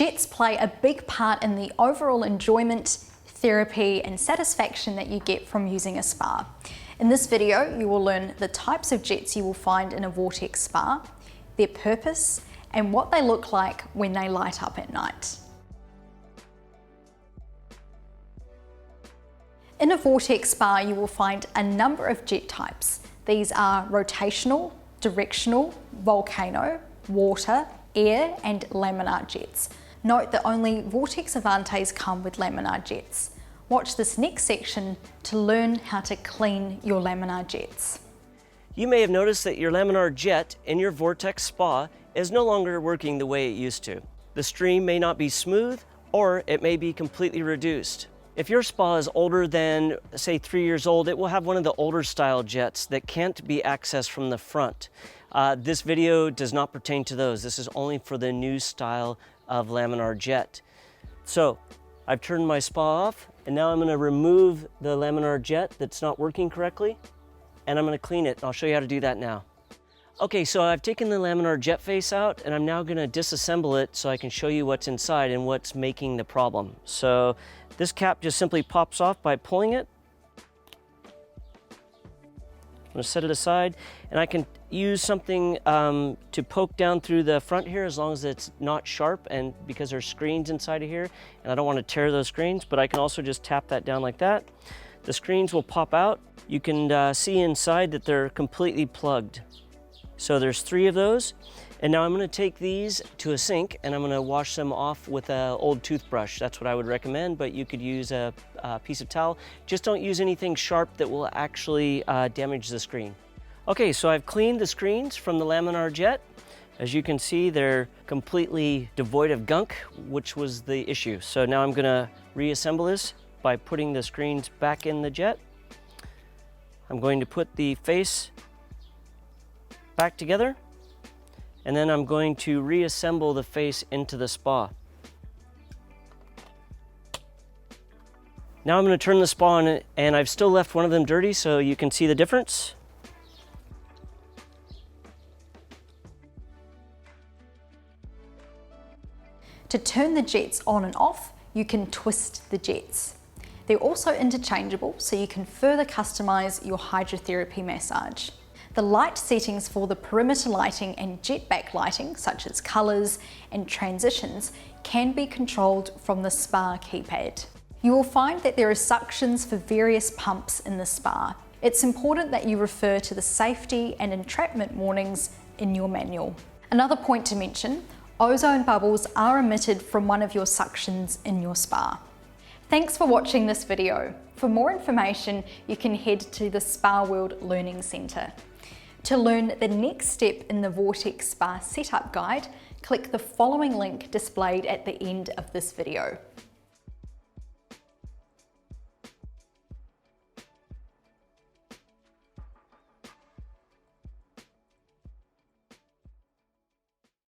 Jets play a big part in the overall enjoyment, therapy and satisfaction that you get from using a spa. In this video, you will learn the types of jets you will find in a Vortex spa, their purpose, and what they look like when they light up at night. In a Vortex spa, you will find a number of jet types. These are rotational, directional, volcano, water, air, and laminar jets. Note that only Vortex Avantes come with laminar jets. Watch this next section to learn how to clean your laminar jets. You may have noticed that your Laminar Jet in your Vortex Spa is no longer working the way it used to. The stream may not be smooth, or it may be completely reduced. If your spa is older than, say, 3 years old, it will have one of the older style jets that can't be accessed from the front. This video does not pertain to those. This is only for the new style of Laminar Jet. So, I've turned my spa off, and now I'm going to remove the Laminar Jet that's not working correctly, and I'm going to clean it. I'll show you how to do that now. Okay, so I've taken the Laminar Jet face out, and I'm now going to disassemble it so I can show you what's inside and what's making the problem. So this cap just simply pops off by pulling it. I'm going to set it aside, and I can use something to poke down through the front here as long as it's not sharp, and because there's screens inside of here and I don't want to tear those screens, but I can also just tap that down like that. The screens will pop out. You can see inside that they're completely plugged. So there's 3 of those, and now I'm going to take these to a sink and I'm going to wash them off with an old toothbrush. That's what I would recommend, but you could use a piece of towel. Just don't use anything sharp that will actually damage the screen. Okay, so I've cleaned the screens from the Laminar Jet. As you can see, they're completely devoid of gunk, which was the issue. So now I'm going to reassemble this by putting the screens back in the jet. I'm going to put the face back together, and then I'm going to reassemble the face into the spa. Now I'm going to turn the spa on, and I've still left one of them dirty so you can see the difference. To turn the jets on and off, you can twist the jets. They're also interchangeable, so you can further customize your hydrotherapy massage. The light settings for the perimeter lighting and jet back lighting, such as colors and transitions, can be controlled from the spa keypad. You will find that there are suctions for various pumps in the spa. It's important that you refer to the safety and entrapment warnings in your manual. Another point to mention, ozone bubbles are emitted from one of your suctions in your spa. Thanks for watching this video. For more information, you can head to the Spa World Learning Centre. To learn the next step in the Vortex Spa Setup Guide, click the following link displayed at the end of this video.